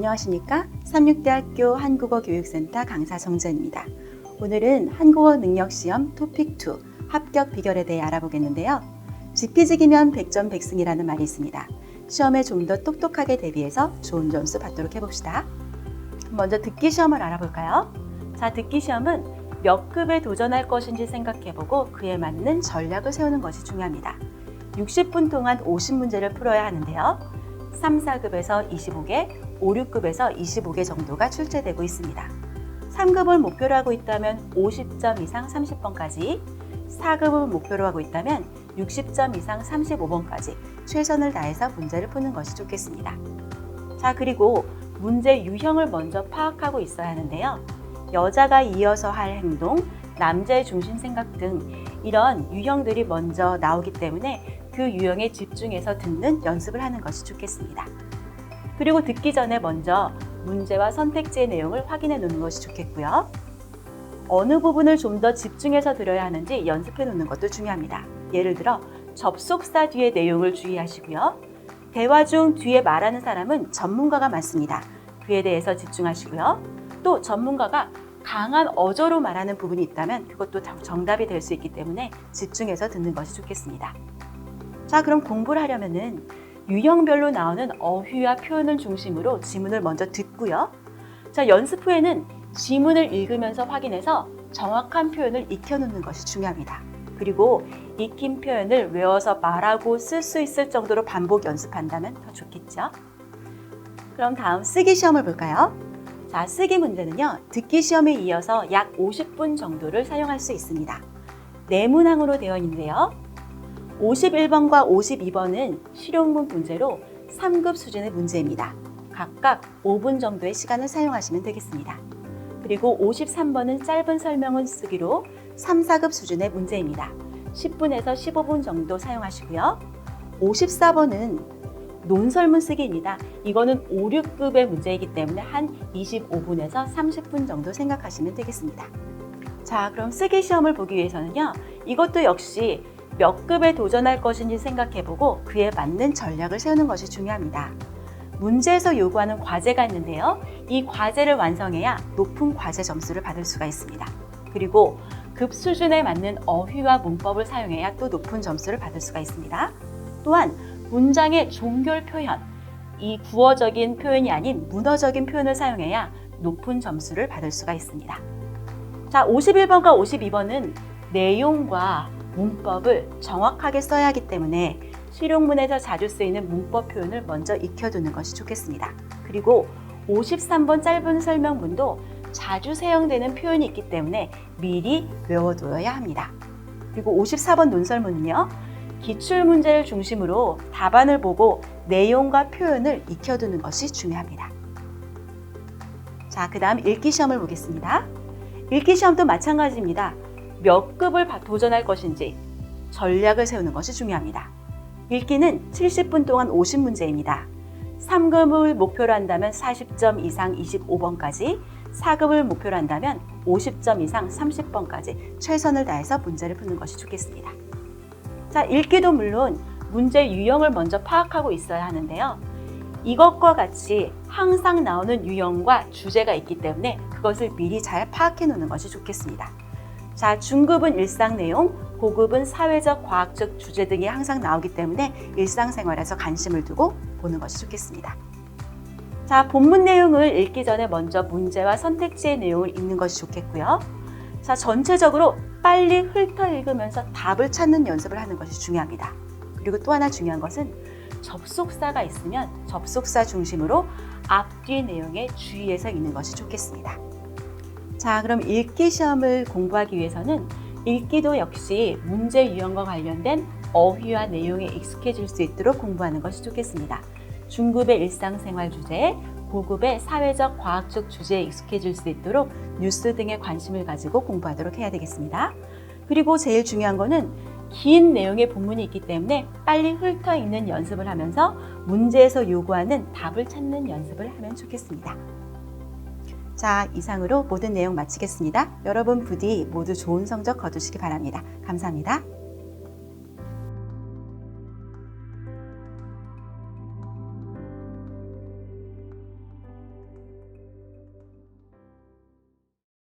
안녕하십니까? 삼육대학교 한국어교육센터 강사 정재입니다. 오늘은 한국어 능력시험 토픽2 합격 비결에 대해 알아보겠는데요. 지피지기면 100점 100승이라는 말이 있습니다. 시험에 좀 더 똑똑하게 대비해서 좋은 점수 받도록 해봅시다. 먼저 듣기 시험을 알아볼까요? 자, 듣기 시험은 몇 급에 도전할 것인지 생각해보고 그에 맞는 전략을 세우는 것이 중요합니다. 60분 동안 50문제를 풀어야 하는데요. 3, 4급에서 25개, 5, 6급에서 25개 정도가 출제되고 있습니다. 3급을 목표로 하고 있다면 50점 이상 30번까지, 4급을 목표로 하고 있다면 60점 이상 35번까지 최선을 다해서 문제를 푸는 것이 좋겠습니다. 자, 그리고 문제 유형을 먼저 파악하고 있어야 하는데요. 여자가 이어서 할 행동, 남자의 중심 생각 등 이런 유형들이 먼저 나오기 때문에 그 유형에 집중해서 듣는 연습을 하는 것이 좋겠습니다. 그리고 듣기 전에 먼저 문제와 선택지의 내용을 확인해 놓는 것이 좋겠고요. 어느 부분을 좀 더 집중해서 들어야 하는지 연습해 놓는 것도 중요합니다. 예를 들어 접속사 뒤의 내용을 주의하시고요. 대화 중 뒤에 말하는 사람은 전문가가 맞습니다. 그에 대해서 집중하시고요. 또 전문가가 강한 어조로 말하는 부분이 있다면 그것도 정답이 될 수 있기 때문에 집중해서 듣는 것이 좋겠습니다. 자, 그럼 공부를 하려면은 유형별로 나오는 어휘와 표현을 중심으로 지문을 먼저 듣고요. 자, 연습 후에는 지문을 읽으면서 확인해서 정확한 표현을 익혀놓는 것이 중요합니다. 그리고 익힌 표현을 외워서 말하고 쓸 수 있을 정도로 반복 연습한다면 더 좋겠죠. 그럼 다음 쓰기 시험을 볼까요? 자, 쓰기 문제는요, 듣기 시험에 이어서 약 50분 정도를 사용할 수 있습니다. 네문항으로 되어 있는데요. 51번과 52번은 실용문 문제로 3급 수준의 문제입니다. 각각 5분 정도의 시간을 사용하시면 되겠습니다. 그리고 53번은 짧은 설명을 쓰기로 3, 4급 수준의 문제입니다. 10분에서 15분 정도 사용하시고요. 54번은 논설문 쓰기입니다. 이거는 5, 6급의 문제이기 때문에 한 25분에서 30분 정도 생각하시면 되겠습니다. 자, 그럼 쓰기 시험을 보기 위해서는요, 이것도 역시 몇 급에 도전할 것인지 생각해보고 그에 맞는 전략을 세우는 것이 중요합니다. 문제에서 요구하는 과제가 있는데요. 이 과제를 완성해야 높은 과제 점수를 받을 수가 있습니다. 그리고 급 수준에 맞는 어휘와 문법을 사용해야 또 높은 점수를 받을 수가 있습니다. 또한 문장의 종결 표현, 이 구어적인 표현이 아닌 문어적인 표현을 사용해야 높은 점수를 받을 수가 있습니다. 자, 51번과 52번은 내용과 문법을 정확하게 써야 하기 때문에 실용문에서 자주 쓰이는 문법 표현을 먼저 익혀두는 것이 좋겠습니다. 그리고 53번 짧은 설명문도 자주 사용되는 표현이 있기 때문에 미리 외워둬야 합니다. 그리고 54번 논설문은요, 기출문제를 중심으로 답안을 보고 내용과 표현을 익혀두는 것이 중요합니다. 자, 그 다음 읽기 시험을 보겠습니다. 읽기 시험도 마찬가지입니다. 몇 급을 도전할 것인지 전략을 세우는 것이 중요합니다. 읽기는 70분 동안 50문제입니다. 3급을 목표로 한다면 40점 이상 25번까지, 4급을 목표로 한다면 50점 이상 30번까지 최선을 다해서 문제를 푸는 것이 좋겠습니다. 자, 읽기도 물론 문제 유형을 먼저 파악하고 있어야 하는데요. 이것과 같이 항상 나오는 유형과 주제가 있기 때문에 그것을 미리 잘 파악해 놓는 것이 좋겠습니다. 자, 중급은 일상 내용, 고급은 사회적, 과학적 주제 등이 항상 나오기 때문에 일상생활에서 관심을 두고 보는 것이 좋겠습니다. 자, 본문 내용을 읽기 전에 먼저 문제와 선택지의 내용을 읽는 것이 좋겠고요. 자, 전체적으로 빨리 훑어 읽으면서 답을 찾는 연습을 하는 것이 중요합니다. 그리고 또 하나 중요한 것은 접속사가 있으면 접속사 중심으로 앞뒤 내용에 주의해서 읽는 것이 좋겠습니다. 자, 그럼 읽기 시험을 공부하기 위해서는 읽기도 역시 문제 유형과 관련된 어휘와 내용에 익숙해질 수 있도록 공부하는 것이 좋겠습니다. 중급의 일상생활 주제, 고급의 사회적, 과학적 주제에 익숙해질 수 있도록 뉴스 등에 관심을 가지고 공부하도록 해야 되겠습니다. 그리고 제일 중요한 거는 긴 내용의 본문이 있기 때문에 빨리 훑어 읽는 연습을 하면서 문제에서 요구하는 답을 찾는 연습을 하면 좋겠습니다. 자, 이상으로 모든 내용 마치겠습니다. 여러분 부디 모두 좋은 성적 거두시기 바랍니다. 감사합니다.